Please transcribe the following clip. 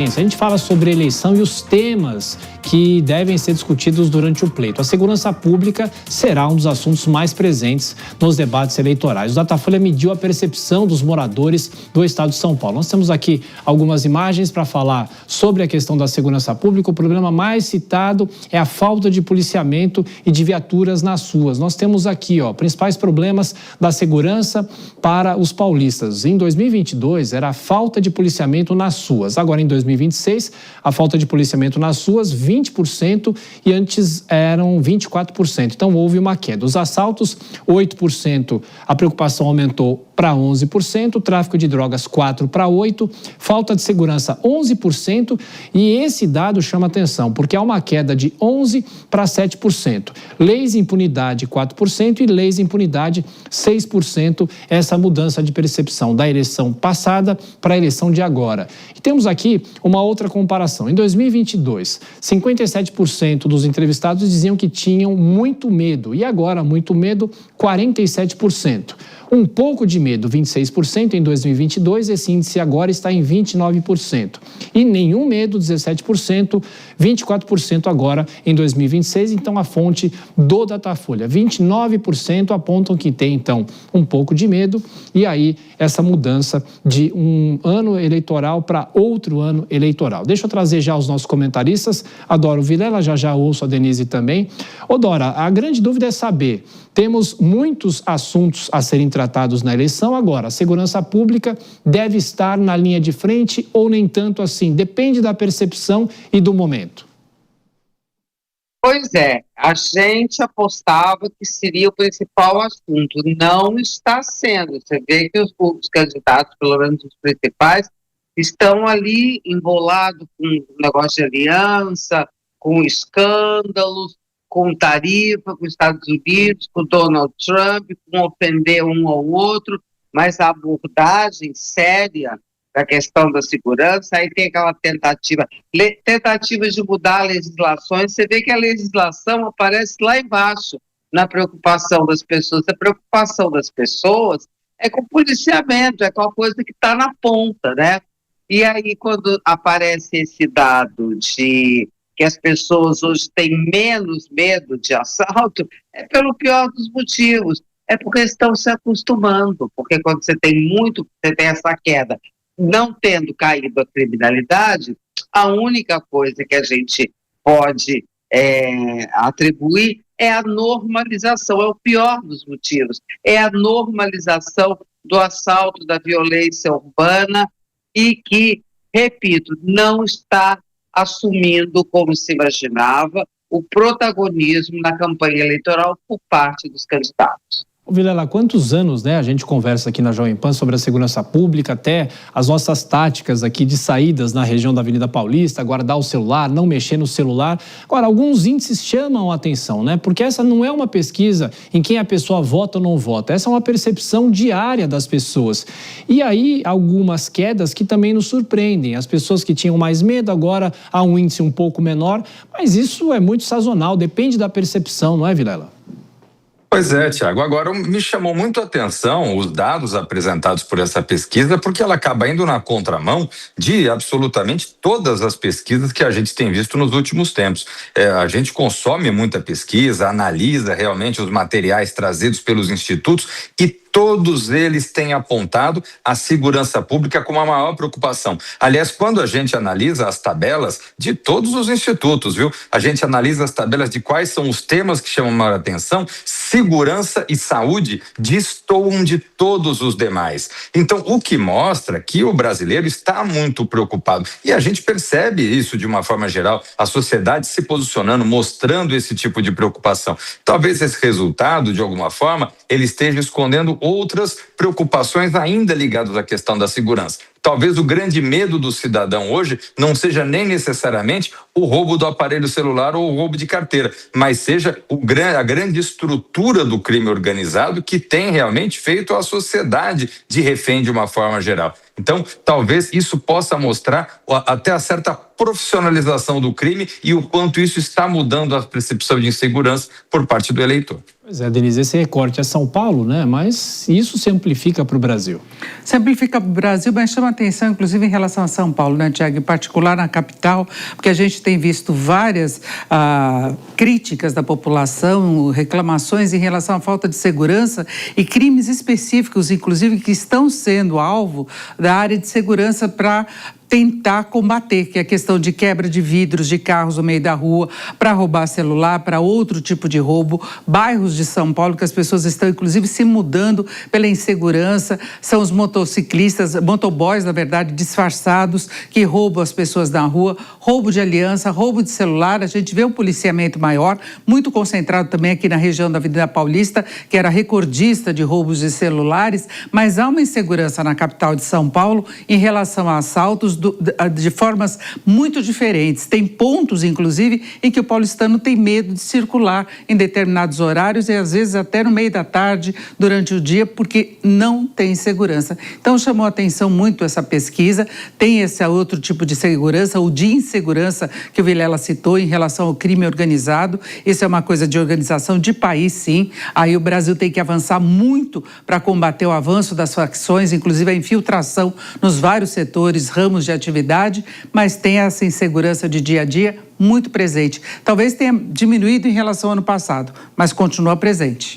A gente fala sobre eleição e os temas que devem ser discutidos durante o pleito. A segurança pública será um dos assuntos mais presentes nos debates eleitorais. O Datafolha mediu a percepção dos moradores do estado de São Paulo. Nós temos aqui algumas imagens para falar sobre a questão da segurança pública. O problema mais citado é a falta de policiamento e de viaturas nas ruas. Nós temos aqui, principais problemas da segurança para os paulistas. Em 2022, era a falta de policiamento nas ruas. Agora, em 2026, a falta de policiamento nas ruas, 20%, e antes eram 24%. Então, houve uma queda. Os assaltos, 8%, a preocupação aumentou para 11%, o tráfico de drogas 4% para 8%, falta de segurança 11%, e esse dado chama atenção, porque há uma queda de 11% para 7%. Leis e impunidade 4% e leis e impunidade 6%, essa mudança de percepção da eleição passada para a eleição de agora. E temos aqui uma outra comparação. Em 2022, 57% dos entrevistados diziam que tinham muito medo, e agora muito medo, 47%. Um pouco de medo, 26% em 2022, esse índice agora está em 29%. E nenhum medo, 17%, 24% agora em 2026, então a fonte do Datafolha. 29% apontam que tem, então, um pouco de medo, e aí essa mudança de um ano eleitoral para outro ano eleitoral. Deixa eu trazer já os nossos comentaristas, adoro o Vilela, já ouço a Denise também. Ô Dora, a grande dúvida é saber, temos muitos assuntos a serem tratados na eleição. Agora, a segurança pública deve estar na linha de frente ou nem tanto assim? Depende da percepção e do momento. Pois é, a gente apostava que seria o principal assunto. Não está sendo. Você vê que os candidatos, pelo menos os principais, estão ali embolados com negócio de aliança, com escândalos, com tarifa, com os Estados Unidos, com Donald Trump, com ofender um ao outro, mas a abordagem séria da questão da segurança, aí tem aquela tentativas de mudar legislações. Você vê que a legislação aparece lá embaixo, na preocupação das pessoas. A preocupação das pessoas é com o policiamento, é com a coisa que está na ponta, né? E aí, quando aparece esse dado de que as pessoas hoje têm menos medo de assalto, é pelo pior dos motivos, é porque estão se acostumando, porque quando você tem essa queda, não tendo caído a criminalidade, a única coisa que a gente pode atribuir é a normalização, é o pior dos motivos, é a normalização do assalto, da violência urbana, e que, repito, não está assumindo, como se imaginava, o protagonismo na campanha eleitoral por parte dos candidatos. Vilela, há quantos anos, a gente conversa aqui na Jovem Pan sobre a segurança pública, até as nossas táticas aqui de saídas na região da Avenida Paulista, guardar o celular, não mexer no celular. Agora, alguns índices chamam a atenção, porque essa não é uma pesquisa em quem a pessoa vota ou não vota, essa é uma percepção diária das pessoas. E aí, algumas quedas que também nos surpreendem. As pessoas que tinham mais medo, agora há um índice um pouco menor, mas isso é muito sazonal, depende da percepção, não é, Vilela? Pois é, Tiago. Agora, me chamou muito a atenção os dados apresentados por essa pesquisa, porque ela acaba indo na contramão de absolutamente todas as pesquisas que a gente tem visto nos últimos tempos. A gente consome muita pesquisa, analisa realmente os materiais trazidos pelos institutos e todos eles têm apontado a segurança pública como a maior preocupação. Aliás, quando a gente analisa as tabelas de todos os institutos, a gente analisa as tabelas de quais são os temas que chamam maior atenção, segurança e saúde destoam de todos os demais. Então, o que mostra que o brasileiro está muito preocupado. E a gente percebe isso de uma forma geral, a sociedade se posicionando, mostrando esse tipo de preocupação. Talvez esse resultado, de alguma forma, ele esteja escondendo outras preocupações ainda ligadas à questão da segurança. Talvez o grande medo do cidadão hoje não seja nem necessariamente o roubo do aparelho celular ou o roubo de carteira, mas seja a grande estrutura do crime organizado que tem realmente feito a sociedade de refém de uma forma geral. Então, talvez isso possa mostrar até a certa profissionalização do crime e o quanto isso está mudando a percepção de insegurança por parte do eleitor. Pois é, Denise, esse recorte é São Paulo, mas isso se amplifica para o Brasil. Se amplifica para o Brasil, mas chama atenção, inclusive, em relação a São Paulo, né, Tiago? Em particular na capital, porque a gente tem visto várias críticas da população, reclamações em relação à falta de segurança e crimes específicos, inclusive, que estão sendo alvo da área de segurança para tentar combater, que é a questão de quebra de vidros de carros no meio da rua, para roubar celular, para outro tipo de roubo. Bairros de São Paulo que as pessoas estão, inclusive, se mudando pela insegurança, são os motociclistas, motoboys, na verdade, disfarçados, que roubam as pessoas na rua, roubo de aliança, roubo de celular. A gente vê um policiamento maior, muito concentrado também aqui na região da Avenida Paulista, que era recordista de roubos de celulares, mas há uma insegurança na capital de São Paulo em relação a assaltos de formas muito diferentes. Tem pontos, inclusive, em que o paulistano tem medo de circular em determinados horários e, às vezes, até no meio da tarde, durante o dia, porque não tem segurança. Então, chamou a atenção muito essa pesquisa. Tem esse outro tipo de segurança, o de insegurança que o Vilela citou em relação ao crime organizado. Isso é uma coisa de organização de país, sim. Aí o Brasil tem que avançar muito para combater o avanço das facções, inclusive a infiltração nos vários setores, ramos de atividade, mas tem essa insegurança de dia a dia muito presente. Talvez tenha diminuído em relação ao ano passado, mas continua presente.